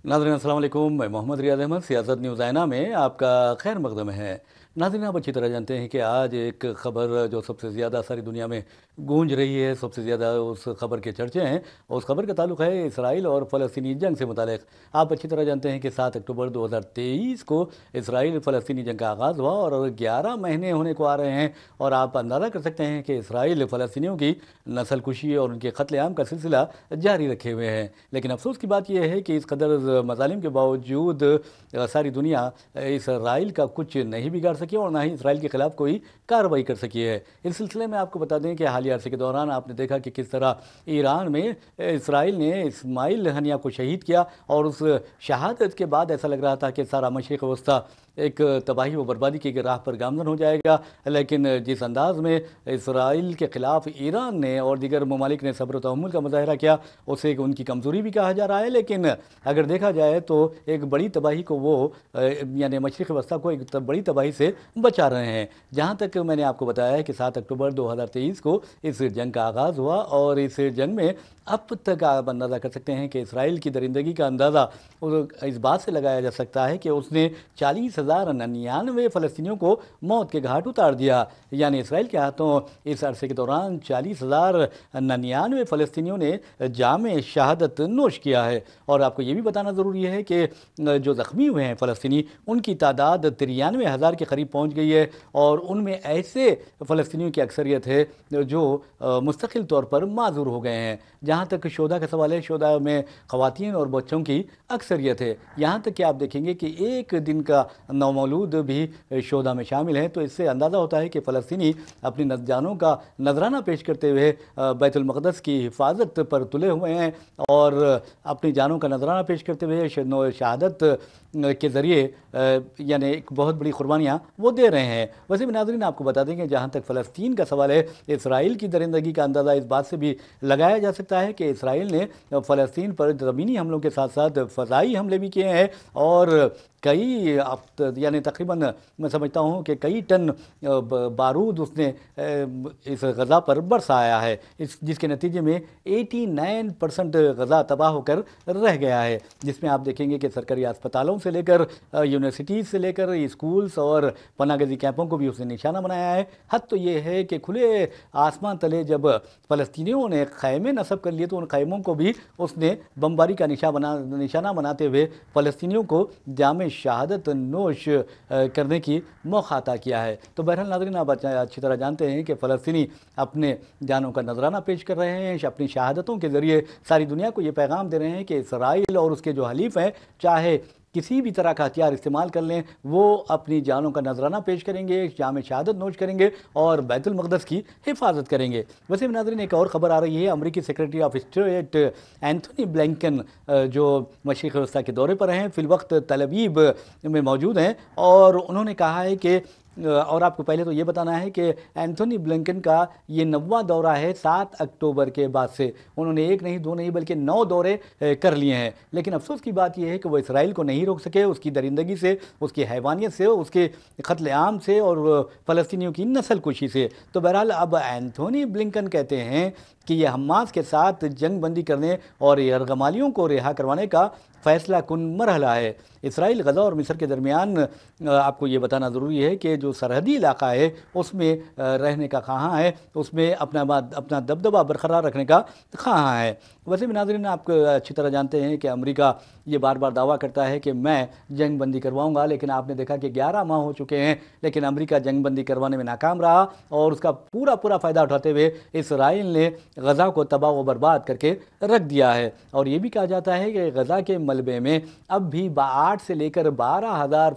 नाज़रीन अस्सलाम वालेकुम। मैं मोहम्मद रियाज़ अहमद सियासत न्यूज़ आइना में आपका खैर मकदम है। नाज़रीन, आप अच्छी तरह जानते हैं कि आज एक ख़बर जो सबसे ज़्यादा सारी दुनिया में गूंज रही है, सबसे ज़्यादा उस ख़बर के चर्चे हैं, उस ख़बर का ताल्लुक़ है इसराइल और फ़लस्तीनी जंग से मुतालिक। आप अच्छी तरह जानते हैं कि 7 अक्टूबर 2023 को इसराइल फ़लस्तीनी जंग का आगाज़ हुआ और 11 महीने होने को आ रहे हैं। और आप अंदाज़ा कर सकते हैं कि इसराइल फ़लस्तीनियों की नस्ल कुशी और उनके क़त्ल-ए-आम का सिलसिला जारी रखे हुए हैं। लेकिन अफसोस की बात यह है कि इस कदर मज़ालिम के बावजूद सारी दुनिया इसराइल का कुछ नहीं बिगाड़ सकी और ना ही इसराइल के ख़िलाफ़ कोई कार्रवाई कर सकी है। इस सिलसिले में आपको बता दें कि हालिया अरसे के दौरान आपने देखा कि किस तरह ईरान में इसराइल ने इस्माइल हनिया को शहीद किया और उस शहादत के बाद ऐसा लग रहा था कि सारा मशरिक़ वस्ता एक तबाही व बर्बादी की राह पर गामज़न हो जाएगा। लेकिन जिस अंदाज़ में इसराइल के ख़िलाफ़ ईरान ने और दीगर ममालिक ने सब्र तहम्मुल का मुज़ाहरा किया, उसे उनकी कमज़ोरी भी कहा जा रहा है। लेकिन अगर देखा जाए तो एक बड़ी तबाही को वो यानी मशरिक़ वस्ता को एक बड़ी तबाही से बचा रहे हैं। जहाँ तक मैंने आपको बताया है कि 7 अक्टूबर 2023 को इस जंग का आगाज़ हुआ और इस जंग में अब तक आप अंदाज़ा कर सकते हैं कि इसराइल की दरिंदगी का अंदाज़ा इस बात से लगाया जा सकता है कि उसने 40,099 फ़लस्तीनियों को मौत के घाट उतार दिया। यानी इसराइल के हाथों इस अरसे के दौरान 40,099 फ़लस्तीनियों ने जाम शहादत नोश किया है। और आपको ये भी बताना ज़रूरी है कि जो ज़ख्मी हुए हैं फ़लस्तीनी, उनकी तादाद 93,000 के करीब पहुँच गई है और उनमें ऐसे फ़लस्तीनियों की अक्सरियत है जो मुस्तकिल तौर पर माज़ूर हो गए हैं। जहाँ तक शोधा का सवाल है, शोधा में ख़वातीन और बच्चों की अक्सरियत है। यहाँ तक कि आप देखेंगे कि एक दिन का नौमौलूद भी शोधा में शामिल है। तो इससे अंदाज़ा होता है कि फ़लस्तीनी अपनी जानों का नजराना पेश करते हुए बैतुल मक़दस की हिफाजत पर तुले हुए हैं और अपनी जानों का नजराना पेश करते हुए शहादत के ज़रिए यानी एक बहुत बड़ी कुर्बानियाँ वो दे रहे हैं। वैसे भी नाज़रीन, आपको बता दें कि जहाँ तक फ़लस्तीन का सवाल है, इसराइल की दरिंदगी का अंदाज़ा इस बात से भी लगाया जा सकता है कि इसराइल ने फ़लस्तीन पर ज़मीनी हमलों के साथ साथ फ़ज़ाई हमले भी किए हैं और कई यानी तकरीबन मैं समझता हूँ कि कई टन बारूद उसने इस गज़ा पर बरसाया है, जिसके नतीजे में 89% गज़ा तबाह होकर रह गया है। जिसमें आप देखेंगे कि सरकारी अस्पतालों से लेकर यूनिवर्सिटीज़ से लेकर स्कूल्स और पनागज़ी कैंपों को भी उसने निशाना बनाया है। हद तो ये है कि खुले आसमान तले जब फ़लस्तीनियों ने ख़ैमे नस्ब कर लिए तो उन ख़ैमों को भी उसने बमबारी का निशाना बनाते हुए फ़लस्तीनियों को जाम शहादत नोश करने की मौका अता किया है। तो बहरहाल नाज़रीन, आप अच्छी तरह जानते हैं कि फ़लस्तीनी अपने जानों का नजराना पेश कर रहे हैं, अपनी शहादतों के ज़रिए सारी दुनिया को ये पैगाम दे रहे हैं कि इसराइल और उसके जो हलीफ हैं, चाहे किसी भी तरह का हथियार इस्तेमाल कर लें, वो अपनी जानों का नजराना पेश करेंगे, जाम शहादत नोश करेंगे और बैतुल मक़दस की हिफाजत करेंगे। वैसे भी नाज़रीन, एक और ख़बर आ रही है। अमरीकी secretary of state Anthony Blinken जो मशरिक़ वस्ता के दौरे पर हैं, फ़िलवक्त तल अवीव में मौजूद हैं और उन्होंने कहा है कि और आपको पहले तो ये बताना है कि एंथोनी ब्लिंकन का ये 9वां दौरा है 7 अक्टूबर के बाद से। उन्होंने एक नहीं, दो नहीं, बल्कि 9 दौरे कर लिए हैं। लेकिन अफसोस की बात यह है कि वो इसराइल को नहीं रोक सके, उसकी दरिंदगी से, उसकी हैवानियत से, उसके क़त्ल-ए-आम से और फ़लस्तीनियों की नस्ल कुशी से। तो बहरहाल अब एंथोनी ब्लिंकन कहते हैं कि ये हमास के साथ जंग बंदी करने और यरगमालियों को रिहा करवाने का फ़ैसला कुन मरहला है। इसराइल, गज़ा और मिस्र के दरमियान आपको ये बताना ज़रूरी है कि जो सरहदी इलाका है उसमें रहने का कहाँ है, उसमें अपना दबदबा बरकरार रखने का कहाँ है। वैसे भी नाज़रीन, आप अच्छी तरह जानते हैं कि अमेरिका ये बार बार दावा करता है कि मैं जंग बंदी करवाऊँगा, लेकिन आपने देखा कि 11 माह हो चुके हैं, लेकिन अमेरिका जंग बंदी करवाने में नाकाम रहा और उसका पूरा फ़ायदा उठाते हुए इसराइल ने गज़ा को तबाह व बर्बाद करके रख दिया है। और ये भी कहा जाता है कि गज़ा के मलबे में अब भी 8 से लेकर 12,000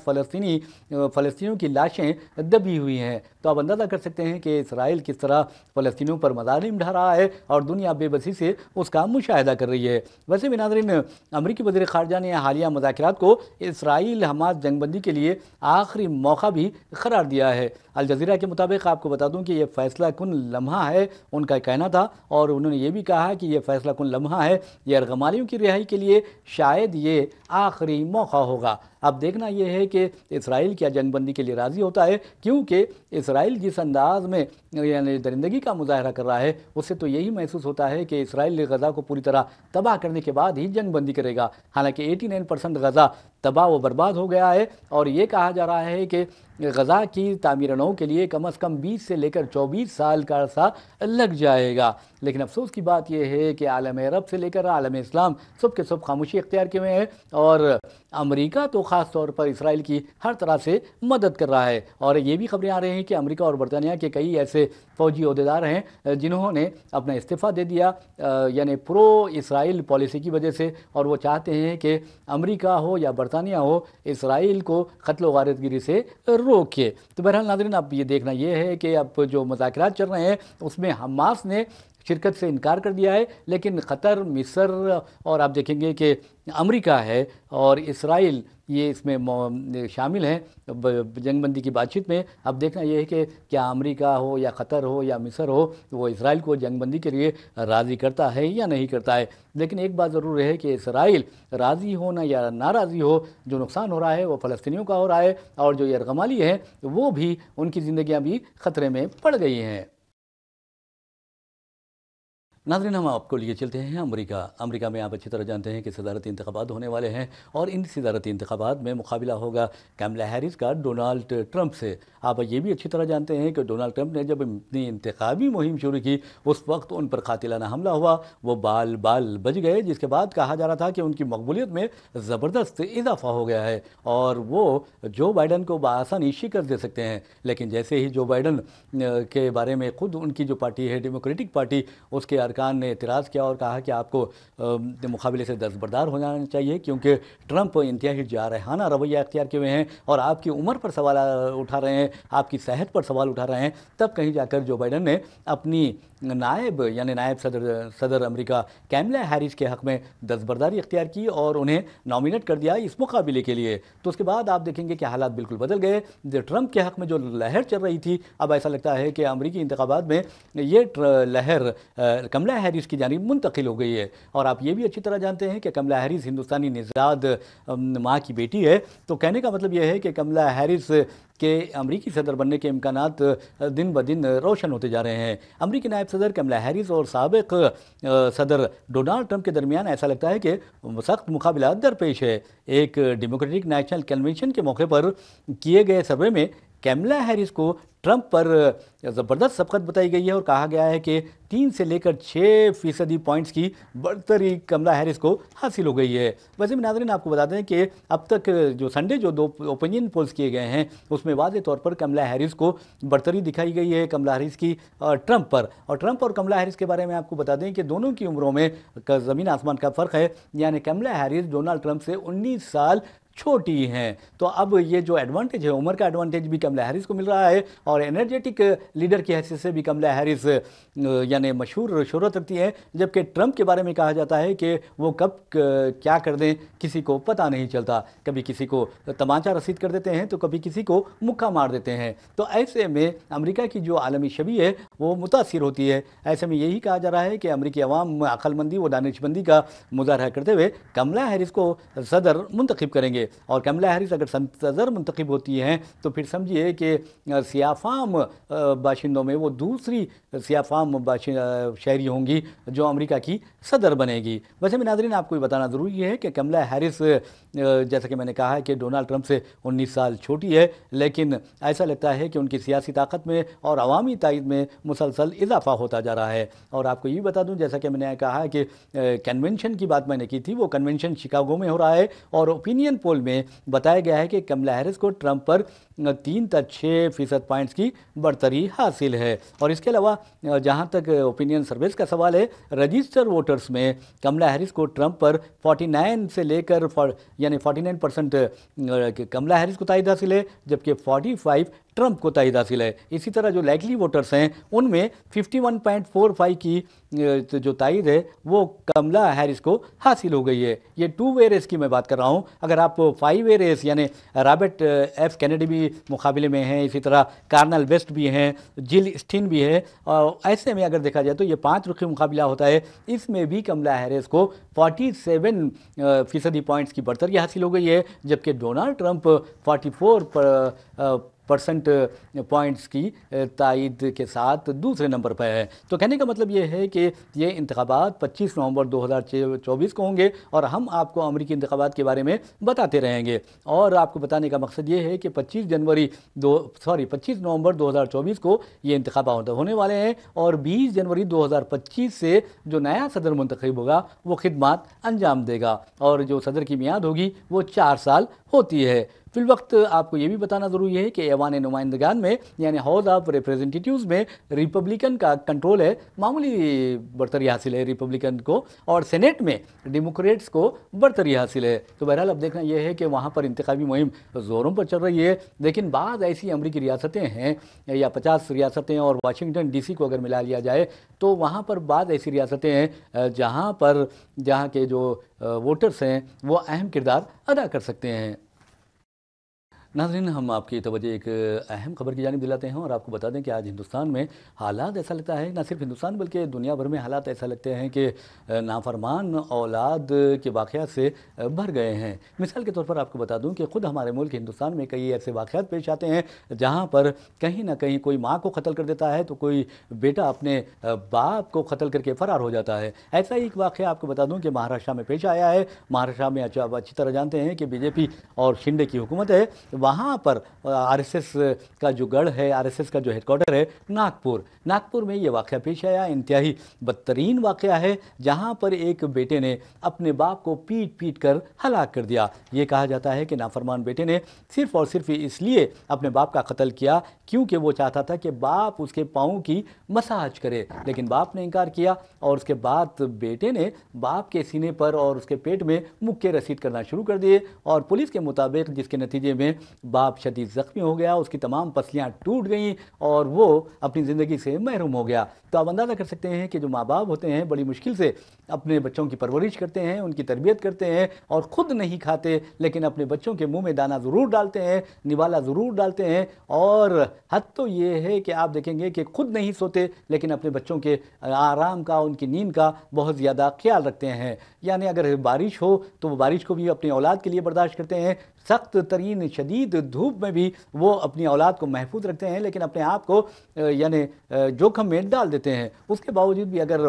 फ़लस्तीनियों की लाशें दबी हुई हैं। तो आप अंदाज़ा कर सकते हैं कि इसराइल किस तरह फ़लस्तीनियों पर मज़ालिम ढा रहा है और दुनिया बेबसी से उसका मुशाहिदा कर रही है। वैसे भी नाज़रीन, अमरीकी वज़ीर ख़ारजा ने हालिया मुज़ाकरात को इसराइल हमास जंगबंदी के लिए आखिरी मौका भी करार दिया है। अल जज़ीरा के मुताबिक आपको बता दूं कि यह फ़ैसला कुन लम्हा है, उनका कहना था। और उन्होंने ये भी कहा कि यह फ़ैसला कुन लम्हा है, यरगमालियों की रिहाई के लिए शायद ये आखिरी मौका होगा। अब देखना यह है कि इसराइल क्या जंगबंदी के लिए राज़ी होता है, क्योंकि इसराइल जिस अंदाज़ में यानी दरिंदगी का मुजाहरा कर रहा है, उससे तो यही महसूस होता है कि इसराइल गज़ा को पूरी तरह तबाह करने के बाद ही जंग बंदी करेगा। हालांकि 89% गज़ा तबाह व बर्बाद हो गया है और ये कहा जा रहा है कि गज़ा की तामीर नौ के लिए कम से कम 20 से लेकर 24 साल का अरसा लग जाएगा। लेकिन अफसोस की बात यह है कि आलम अरब से लेकर आलम इस्लाम सब के सब खामोशी इख्तियार किए हुए हैं और अमेरिका तो ख़ास तौर पर इसराइल की हर तरह से मदद कर रहा है। और ये भी खबरें आ रही हैं कि अमेरिका और बरतानिया के कई ऐसे फ़ौजी अहदेदार हैं जिन्होंने अपना इस्तीफ़ा दे दिया, यानी प्रो इसराइल पॉलिसी की वजह से, और वो चाहते हैं कि अमेरिका हो या बरतानिया हो, इसराइल को क़त्ल व गारतगिरी से रोके। तो बहरहाल नाज़रीन, अब ये देखना ये है कि अब जो मुज़ाकरात चल रहे हैं उसमें हमास ने शिरकत से इनकार कर दिया है, लेकिन क़तर, मिस्र और आप देखेंगे कि अमेरिका है और इसराइल ये इसमें शामिल हैं जंगबंदी की बातचीत में। अब देखना यह है कि क्या अमेरिका हो या क़तर हो या मिस्र हो, वो इसराइल को जंगबंदी के लिए राज़ी करता है या नहीं करता है। लेकिन एक बात ज़रूर है कि इसराइल राज़ी हो ना या नाराज़ी हो, जो नुकसान हो रहा है वो फ़लस्तीनियों का हो रहा है और जो यरगमाली है वो भी, उनकी ज़िंदगियाँ भी ख़तरे में पड़ गई हैं। नाज़रीन, हम आपको लिए चलते हैं अमेरिका में आप अच्छी तरह जानते हैं कि सदारती इंतखाबात होने वाले हैं और इन सदारती इंतखाबात में मुकाबला होगा कैमला हैरिस का डोनाल्ड ट्रंप से। आप ये भी अच्छी तरह जानते हैं कि डोनाल्ड ट्रंप ने जब अपनी इंतखाबी मुहिम शुरू की उस वक्त उन पर कातिलाना हमला हुआ, वो बाल बच गए, जिसके बाद कहा जा रहा था कि उनकी मकबूलियत में ज़बरदस्त इजाफा हो गया है और वो जो बाइडन को बआसानी शिकस्त दे सकते हैं। लेकिन जैसे ही जो बाइडन के बारे में खुद उनकी जो पार्टी है डेमोक्रेटिक पार्टी, उसके अरकान ने एतराज़ किया और कहा कि आपको मुकाबले से दस्तबरदार हो जाना चाहिए, क्योंकि ट्रंप इंतहाई जारहाना रवैया अख्तियार किए हुए हैं और आपकी उम्र पर सवाल उठा रहे हैं, आपकी सेहत पर सवाल उठा रहे हैं। तब कहीं जाकर जो बाइडन ने अपनी नायब सदर अमेरिका कैमला हैरिस के हक़ में दस्तबरदारी अख्तियार की और उन्हें नॉमिनेट कर दिया इस मुकाबले के लिए। तो उसके बाद आप देखेंगे कि हालात बिल्कुल बदल गए। जो ट्रंप के हक़ में जो लहर चल रही थी, अब ऐसा लगता है कि अमरीकी इंतखाबात में ये लहर कमला हैरिस की जानिब मुंतकिल हो गई है। और आप ये भी अच्छी तरह जानते हैं कि कमला हैरिस हिंदुस्तानी निज़ाद माँ की बेटी है। तो कहने का मतलब यह है कि कमला हैरिस के अमरीकी सदर बनने के इम्कानात दिन ब दिन रोशन होते जा रहे हैं। अमरीकी नायब सदर कमला हैरिस और साबिक सदर डोनाल्ड ट्रंप के दरमियान ऐसा लगता है कि सख्त मुकाबला दरपेश है। एक डेमोक्रेटिक नेशनल कन्वेंशन के मौके पर किए गए सर्वे में कैमला हैरिस को ट्रंप पर ज़बरदस्त सबकत बताई गई है और कहा गया है कि 3 से लेकर 6% पॉइंट्स की बढ़तरी कमला हैरिस को हासिल हो गई है। वैसे भी नाज़रीन, आपको बता दें कि अब तक जो संडे जो 2 ओपिनियन पोल्स किए गए हैं उसमें वाज़ेह तौर पर कमला हैरिस को बढ़तरी दिखाई गई है कमला हैरिस की ट्रंप पर। और ट्रंप और कमला हैरिस के बारे में आपको बता दें कि दोनों की उम्रों में ज़मीन आसमान का फ़र्क है, यानी कमला हैरिस डोनाल्ड ट्रंप से 19 साल छोटी हैं। तो अब ये जो एडवांटेज है, उम्र का एडवांटेज भी कमला हैरिस को मिल रहा है और एनर्जेटिक लीडर की हैसियत से भी कमला हैरिस यानी मशहूर शोहरत रखती है। जबकि ट्रंप के बारे में कहा जाता है कि वो कब क्या कर दें किसी को पता नहीं चलता, कभी किसी को तमाचा रसीद कर देते हैं तो कभी किसी को मुक्का मार देते हैं। तो ऐसे में अमेरिका की जो आलमी छवि है वो मुतासिर होती है। ऐसे में यही कहा जा रहा है कि अमेरिकी अवाम अक्लमंदी व दानिशमंदी का मुजाहरा करते हुए कमला हैरिस को सदर मुंतखब करेंगे। और कमला हैरिस अगर सदर मुंतखब होती हैं तो फिर समझिए कि सियाफाम बाशिंदों में वो दूसरी सियाफाम शहरी होंगी जो अमेरिका की सदर बनेगी। वैसे में नाज़रीन, आपको ये बताना ज़रूरी है कि कमला हैरिस जैसा कि मैंने कहा है कि डोनाल्ड ट्रंप से 19 साल छोटी है, लेकिन ऐसा लगता है कि उनकी सियासी ताकत में और अवामी तायद में मुसलसल इजाफा होता जा रहा है। और आपको ये भी बता दूं, जैसा कि मैंने कहा कि कन्वेंशन की बात मैंने की थी, वो कन्वेंशन शिकागो में हो रहा है और ओपिनियन पोल में बताया गया है कि कमला हैरिस को ट्रंप पर 3 तक 6% पॉइंट्स की बढ़तरी हासिल है। और इसके अलावा जहां तक ओपिनियन सर्विस का सवाल है, रजिस्टर वोटर्स में कमला हैरिस को ट्रंप पर 49 से लेकर यानी 49% कमला हैरिस को तायद हासिल है, जबकि 45 ट्रंप को तायद हासिल है। इसी तरह जो लाइकली वोटर्स हैं उनमें 51.45 की जो तायद है वो कमला हैरिस को हासिल हो गई है। ये 2 वे रेस की मैं बात कर रहा हूँ। अगर आप 5 वे रेस यानी रॉबर्ट एफ कैनेडी भी मुकाबले में हैं, इसी तरह कार्नल वेस्ट भी हैं, जिल स्टीन भी है, और ऐसे में अगर देखा जाए तो ये 5 रुखी मुकाबला होता है। इसमें भी कमला हैरिस को 47% पॉइंट्स की बढ़तरी हासिल हो गई है, जबकि डोनाल्ड ट्रंप 44 परसेंट पॉइंट्स की तायद के साथ दूसरे नंबर पर है। तो कहने का मतलब ये है कि ये इंतखाबात 25 नवंबर 2024 को होंगे और हम आपको अमरीकी इंतखाबात के बारे में बताते रहेंगे। और आपको बताने का मकसद ये है कि 25 नवंबर 2024 को ये इंतखाबात होने वाले हैं और 20 जनवरी 2025 से जो नया सदर मुंतखब होगा वो खिदमत अंजाम देगा और जो सदर की मियाद होगी वो 4 साल होती है। फिल वक्त आपको ये भी बताना ज़रूरी है कि ऐवान नुमाइंदगान में यानी हाउस ऑफ रिप्रेजेंटेटिव्स में रिपब्लिकन का कंट्रोल है, मामूली बरतरी हासिल है रिपब्लिकन को, और सेनेट में डेमोक्रेट्स को बरतरी हासिल है। तो बहरहाल अब देखना यह है कि वहाँ पर इंतखाबी मुहिम ज़ोरों पर चल रही है। लेकिन बाद ऐसी अमरीकी रियासतें हैं या 50 रियासतें और वाशिंगटन DC को अगर मिला लिया जाए तो वहाँ पर बाद ऐसी रियासतें हैं जहाँ के जो वोटर्स हैं वो अहम किरदार अदा कर सकते हैं। नाज़रीन, हम आपकी तवज्जो एक अहम खबर की जानिब दिलाते हैं और आपको बता दें कि आज हिंदुस्तान में हालात ऐसा लगता है, ना सिर्फ हिंदुस्तान बल्कि दुनिया भर में हालात ऐसा लगते हैं कि नाफरमान औलाद के वाक़यात से भर गए हैं। मिसाल के तौर पर आपको बता दूं कि ख़ुद हमारे मुल्क हिंदुस्तान में कई ऐसे वाक़यात पेश आते हैं जहाँ पर कहीं ना कहीं कोई माँ को कत्ल कर देता है तो कोई बेटा अपने बाप को कत्ल करके फ़रार हो जाता है। ऐसा ही एक वाक़या आपको बता दूँ कि महाराष्ट्र में पेश आया है। महाराष्ट्र में अच्छी तरह जानते हैं कि BJP और शिंदे की हुकूमत है। वहाँ पर RSS का जो गढ़ है, RSS का जो हेडक्वार्टर है नागपुर में ये वाक़या पेश आया। इंतहाई बदतरीन वाक़या है जहाँ पर एक बेटे ने अपने बाप को पीट कर हलाक कर दिया। ये कहा जाता है कि नाफरमान बेटे ने सिर्फ़ और सिर्फ इसलिए अपने बाप का कत्ल किया क्योंकि वो चाहता था कि बाप उसके पाँव की मसाज करे, लेकिन बाप ने इनकार किया और उसके बाद बेटे ने बाप के सीने पर और उसके पेट में मुक्के रसीद करना शुरू कर दिए और पुलिस के मुताबिक जिसके नतीजे में बाप शदीद ज़ख्मी हो गया, उसकी तमाम पसलियाँ टूट गईं और वो अपनी ज़िंदगी से महरूम हो गया। तो आप अंदाज़ा कर सकते हैं कि जो माँ बाप होते हैं बड़ी मुश्किल से अपने बच्चों की परवरिश करते हैं, उनकी तरबियत करते हैं और ख़ुद नहीं खाते लेकिन अपने बच्चों के मुंह में दाना ज़रूर डालते हैं, निवाला ज़रूर डालते हैं। और हद तो ये है कि आप देखेंगे कि खुद नहीं सोते लेकिन अपने बच्चों के आराम का, उनकी नींद का बहुत ज़्यादा ख्याल रखते हैं। यानी अगर बारिश हो तो वो बारिश को भी अपनी औलाद के लिए बर्दाश्त करते हैं, सख्त तरीन शदीद धूप में भी वो अपनी औलाद को महफूज रखते हैं लेकिन अपने आप को यानी जोखम में डाल देते हैं। उसके बावजूद भी अगर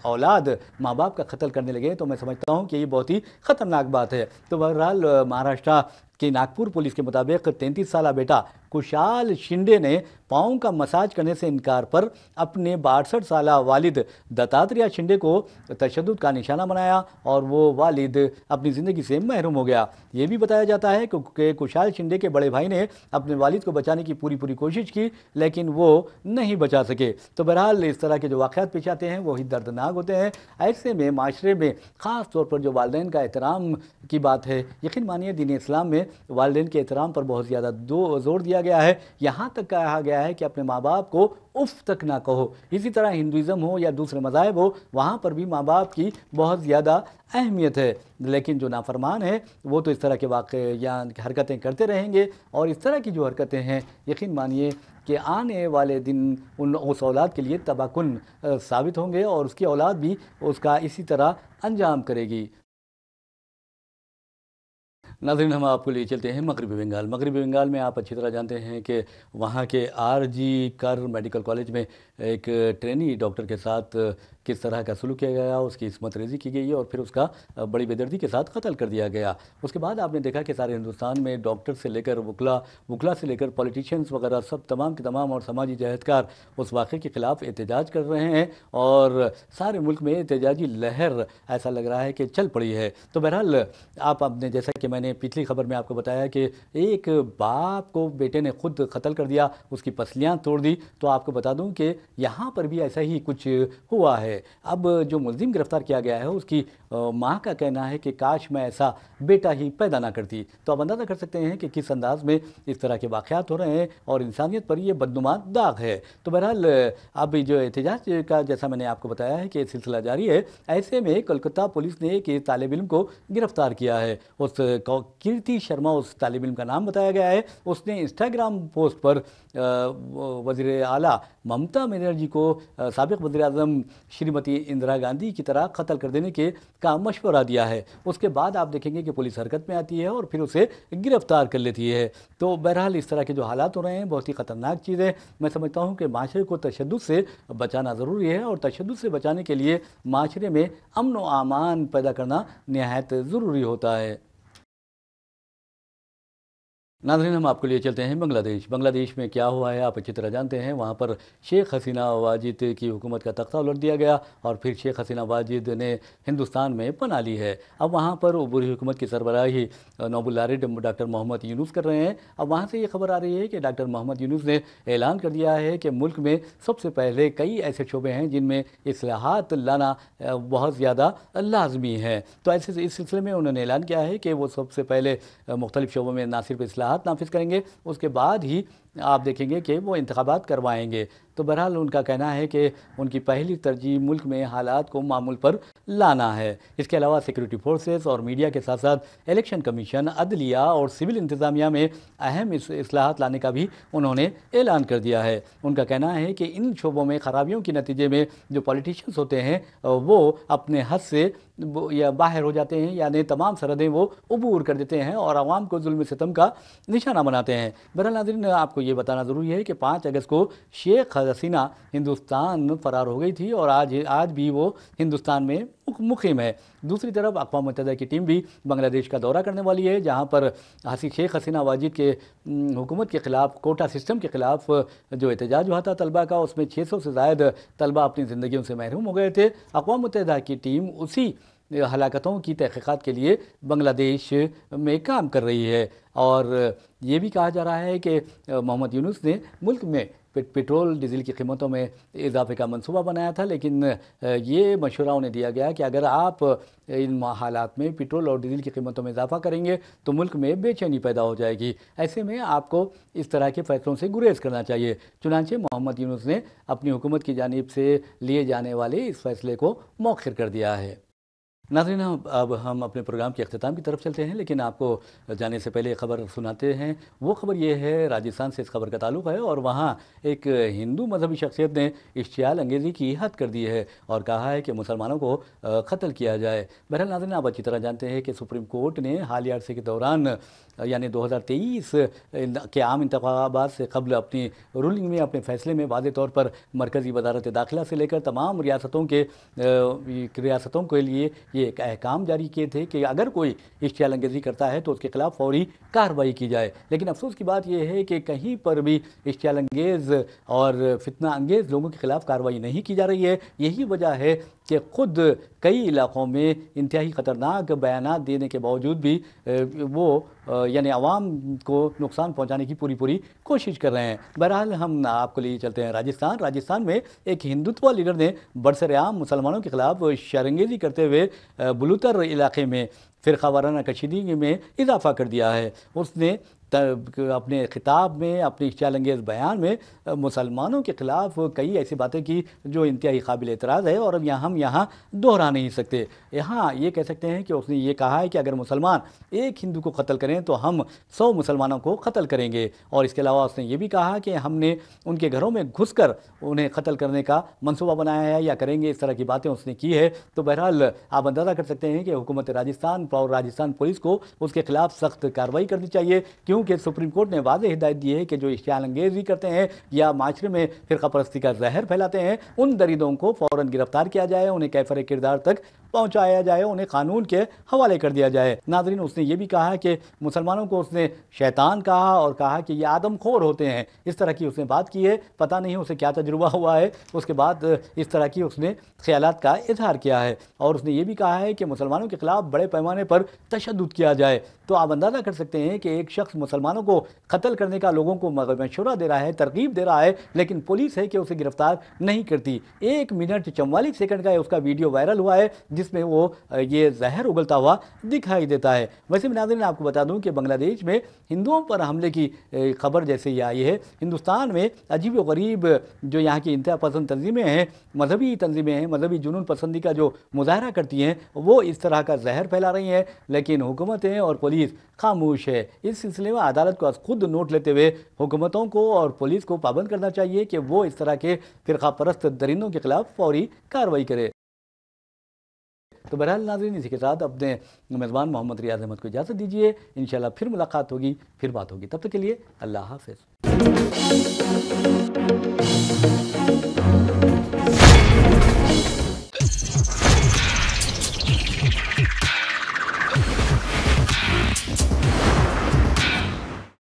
औलाद माँ बाप का कत्ल करने लगे तो मैं समझता हूँ कि ये बहुत ही ख़तरनाक बात है। तो बहरहाल महाराष्ट्र की नागपुर पुलिस के मुताबिक 33 साला बेटा कुशाल शिंदे ने पाँव का मसाज करने से इनकार पर अपने 62 साला वालिद दत्तात्रेय शिंदे को तशद्दुद का निशाना बनाया और वो वालिद अपनी ज़िंदगी से महरूम हो गया। ये भी बताया जाता है कि कुशाल शिंदे के बड़े भाई ने अपने वालिद को बचाने की पूरी कोशिश की लेकिन वो नहीं बचा सके। तो बहरहाल इस तरह के जो वाक़यात पेश आते हैं वो ही दर्दनाक होते हैं। ऐसे में माशरे में ख़ास तौर पर जो वालिदैन का एहतराम की बात है, यकीन मानिए दीन इस्लाम में वालिदैन के एहतराम पर बहुत ज़्यादा जोर दिया गया है। यहाँ तक कहा गया है कि अपने माँ बाप को उफ तक ना कहो। इसी तरह हिंदुज़म हो या दूसरे मज़ाहिब हो, वहाँ पर भी माँ बाप की बहुत ज़्यादा अहमियत है। लेकिन जो नाफरमान है वो तो इस तरह के वाक़े या हरकतें करते रहेंगे और इस तरह की जो हरकतें हैं यकीन मानिए कि आने वाले दिन उस औलाद के लिए तबाहकुन साबित होंगे और उसकी औलाद भी उसका इसी तरह अंजाम करेगी। नाज़रीन, हम आपको लिए चलते हैं मगरबी बंगाल में आप अच्छी तरह जानते हैं कि वहाँ के RG कर मेडिकल कॉलेज में एक ट्रेनी डॉक्टर के साथ किस तरह का सलूक किया गया, उसकी इस्मत रेज़ी की गई और फिर उसका बड़ी बेदर्दी के साथ कत्ल कर दिया गया। उसके बाद आपने देखा कि सारे हिंदुस्तान में डॉक्टर से लेकर वकला से लेकर पॉलिटिशियंस वगैरह सब तमाम के तमाम और समाजी जहदकार उस वाक़े के ख़िलाफ़ एहतजाज कर रहे हैं और सारे मुल्क में एहतजाजी लहर ऐसा लग रहा है कि चल पड़ी है। तो बहरहाल आपने जैसा कि मैंने पिछली खबर में आपको बताया कि एक बाप को बेटे ने खुद कत्ल कर दिया, उसकी पसलियाँ तोड़ दी। तो आपको बता दूं कि यहाँ पर भी ऐसा ही कुछ हुआ है। अब जो मुलजिम गिरफ्तार किया गया है उसकी माँ का कहना है कि काश मैं ऐसा बेटा ही पैदा ना करती। तो आप अंदाज़ा कर सकते हैं कि किस अंदाज में इस तरह के वाक़यात हो रहे हैं और इंसानियत पर ये बदनुमा दाग है। तो बहरहाल अब जो एहतजाज का जैसा मैंने आपको बताया है कि सिलसिला जारी है। ऐसे में कोलकाता पुलिस ने एक तालिब इल्म को गिरफ्तार किया है। उस कीर्ति शर्मा उस तालिब इल्म का नाम बताया गया है। उसने इंस्टाग्राम पोस्ट पर वज़ीर आला ममता बनर्जी को साबिक़ वज़ीर आज़म श्रीमती इंदिरा गांधी की तरह कत्ल कर देने का मशवरा दिया है। उसके बाद आप देखेंगे कि पुलिस हरकत में आती है और फिर उसे गिरफ्तार कर लेती है। तो बहरहाल इस तरह के जो हालात हो रहे हैं बहुत ही ख़तरनाक चीज़ है। मैं समझता हूँ कि माशरे को तशद्दुद से बचाना ज़रूरी है और तशद्दुद से बचाने के लिए माशरे में अमन व अमान पैदा करना निहायत ज़रूरी होता है। नाज़रीन, हम आपको लिए चलते हैं बांग्लादेश। बांग्लादेश में क्या हुआ है आप अच्छी तरह जानते हैं। वहाँ पर शेख हसीना वाजिद की हुकूमत का तख्ता उलट दिया गया और फिर शेख हसीना वाजिद ने हिंदुस्तान में पनाह ली है। अब वहाँ पर उबूरी हुकूमत की सरबराही नोबुल आरिड डॉक्टर मोहम्मद यूनुस कर रहे हैं। अब वहाँ से ये खबर आ रही है कि डॉक्टर मोहम्मद यूनुस ने ऐलान कर दिया है कि मुल्क में सबसे पहले कई ऐसे शोबे हैं जिनमें इस्लाहात लाना बहुत ज़्यादा लाजमी है। तो ऐसे इस सिलसिले में उन्होंने ऐलान किया है कि वो सबसे पहले मुख्तलिफ शोबों में ना सिर्फ इस्लाहात नाफिज करेंगे, उसके बाद ही आप देखेंगे कि वो इंतखाबात करवाएंगे। तो बहरहाल उनका कहना है कि उनकी पहली तरजीह मुल्क में हालात को मामूल पर लाना है। इसके अलावा सिक्योरिटी फोर्सेस और मीडिया के साथ साथ इलेक्शन कमीशन, अदलिया और सिविल इंतज़ामिया में अहम इस्लाहात लाने का भी उन्होंने ऐलान कर दिया है। उनका कहना है कि इन शोबों में खराबियों के नतीजे में जो पॉलिटिशियंस होते हैं वो अपने हद से या बाहर हो जाते हैं, यानी तमाम सरहदें वो अबूर कर देते हैं और आवाम को जुल्म सितम का निशाना बनाते हैं। बहरहाल नाज़रीन, आपको ये बताना ज़रूरी है कि 5 अगस्त को शेख हसीना हिंदुस्तान फरार हो गई थी और आज भी वो हिंदुस्तान में मुक़ीम है। दूसरी तरफ अक़वाम मुत्तहिदा की टीम भी बांग्लादेश का दौरा करने वाली है, जहाँ पर शेख हसीना वाजिद के हुकूमत के ख़िलाफ़, कोटा सिस्टम के ख़िलाफ़ जो एहतजाज हुआ था तलबा का, उसमें 600 से ज़ायद तलबा अपनी ज़िंदगियों से महरूम हो गए थे। अक़वाम मुत्तहिदा की टीम उसी हलाकतों की तहक़ीक़ात के लिए बांग्लादेश में काम कर रही है और ये भी कहा जा रहा है कि मोहम्मद यूनुस ने मुल्क में पेट्रोल डीजल की कीमतों में इजाफे का मंसूबा बनाया था, लेकिन ये मशवरा उन्हें दिया गया कि अगर आप इन हालात में पेट्रोल और डीजल की कीमतों में इजाफा करेंगे तो मुल्क में बेचैनी पैदा हो जाएगी। ऐसे में आपको इस तरह के फ़ैसलों से गुरेज करना चाहिए। चुनांचे मोहम्मद यूनुस ने अपनी हुकूमत की जानिब से लिए जाने वाले इस फैसले को मौखिर कर दिया है। नाज़रीन, अब हम अपने प्रोग्राम के अख्ताम की तरफ चलते हैं, लेकिन आपको जाने से पहले खबर सुनाते हैं। वो खबर ये है, राजस्थान से इस खबर का ताल्लुक़ है और वहाँ एक हिंदू मजहबी शख्सियत ने इश्तियाल अंगेज़ी की हद कर दी है और कहा है कि मुसलमानों को कत्ल किया जाए। बहरहाल नाज़रीन, आप अच्छी तरह जानते हैं कि सुप्रीम कोर्ट ने हालिया अरसे के दौरान यानी 2023 के आम इंतखाबात से कबल अपनी रूलिंग में, अपने फ़ैसले में वाज़ेह तौर पर मरकज़ी वज़ारत दाखिला से लेकर तमाम रियासतों के लिए ये एक अहकाम जारी किए थे कि अगर कोई इश्तियाल अंगेज़ी करता है तो उसके खिलाफ फौरी कार्रवाई की जाए। लेकिन अफसोस की बात यह है कि कहीं पर भी इश्तियाल अंगेज़ और फितना अंगेज़ लोगों के खिलाफ कार्रवाई नहीं की जा रही है। यही वजह है कि ख़ुद कई इलाक़ों में इंतहाई ख़तरनाक बयानात देने के बावजूद भी वो यानी आवाम को नुकसान पहुँचाने की पूरी कोशिश कर रहे हैं। बहरहाल हम आपको लिए चलते हैं राजस्थान में एक हिंदुत्व लीडर ने बरसरेआम मुसलमानों के खिलाफ शरंगेज़ी करते हुए बलूतर इलाके में फ़िरक़ा वाराना कशीदगी में इजाफ़ा कर दिया है। उसने अपने खिताब में, अपने इश्तियाल अंगेज़ बयान में मुसलमानों के ख़िलाफ़ कई ऐसी बातें की जो इंतहाई काबिल एतराज़ है और अब हम यहाँ दोहरा नहीं सकते। यहाँ ये कह सकते हैं कि उसने ये कहा है कि अगर मुसलमान एक हिंदू को कत्ल करें तो हम 100 मुसलमानों को कत्ल करेंगे। और इसके अलावा उसने ये भी कहा कि हमने उनके घरों में घुसकर उन्हें कत्ल करने का मंसूबा बनाया है या करेंगे, इस तरह की बातें उसने की है। तो बहरहाल आप अंदाज़ा कर सकते हैं कि हुकूमत राजस्थान और राजस्थान पुलिस को उसके खिलाफ सख्त कार्रवाई करनी चाहिए, क्योंकि सुप्रीम कोर्ट ने वाज़ेह हिदायत दी है कि जो इश्तियाल अंगेज़ी करते हैं या माशरे में फ़िरक़ा परस्ती का जहर फैलाते हैं, उन दरिंदों को फ़ौरन गिरफ्तार किया जाए, उन्हें कैफ़र किरदार तक पहुँचाया जाए, उन्हें कानून के हवाले कर दिया जाए। नाज़रीन, उसने ये भी कहा कि मुसलमानों को उसने शैतान कहा और कहा कि ये आदमखोर होते हैं। इस तरह की उसने बात की है। पता नहीं उसे क्या तजुर्बा हुआ है, उसके बाद इस तरह की उसने ख्यालात का इजहार किया है। और उसने ये भी कहा है कि मुसलमानों के खिलाफ बड़े पैमाने पर तशद्दुद किया जाए। तो आप अंदाज़ा कर सकते हैं कि एक शख्स مسلمانوں کو قتل کرنے کا لوگوں کو مشورہ دے رہا ہے، ترغیب دے رہا ہے، لیکن پولیس ہے کہ اسے گرفتار نہیں کرتی۔ 1 منٹ 44 سیکنڈ کا اس کا ویڈیو وائرل ہوا ہے جس میں وہ یہ زہر اگلتا ہوا دکھائی دیتا ہے۔ ویسے ناظرین آپ کو بتا دوں کہ بنگلہ دیش میں ہندوؤں پر حملے کی خبر جیسے یہ آئی ہے، ہندوستان میں عجیب و غریب جو یہاں کی انتہا پسند تنظیمیں ہیں، مذہبی تنظیمیں ہیں، مذہبی جنون پسندی کا جو مظاہرہ کرتی ہیں، وہ اس طرح کا زہر پھیلا رہی ہیں، لیکن حکومتیں اور پولیس خاموش ہے۔ اس سلسلے میں عدالت کو خود نوٹ لیتے ہوئے حکومتوں کو اور پولیس کو پابند کرنا چاہیے کہ وہ اس طرح کے فرقہ پرست درندوں کے خلاف فوری کارروائی کرے۔ تو بہرحال ناظرین، اسی کے ساتھ اپنے میزبان محمد ریاض احمد کو اجازت دیجیے، انشاءاللہ پھر ملاقات ہوگی، پھر بات ہوگی، تب تک کے لیے اللہ حافظ۔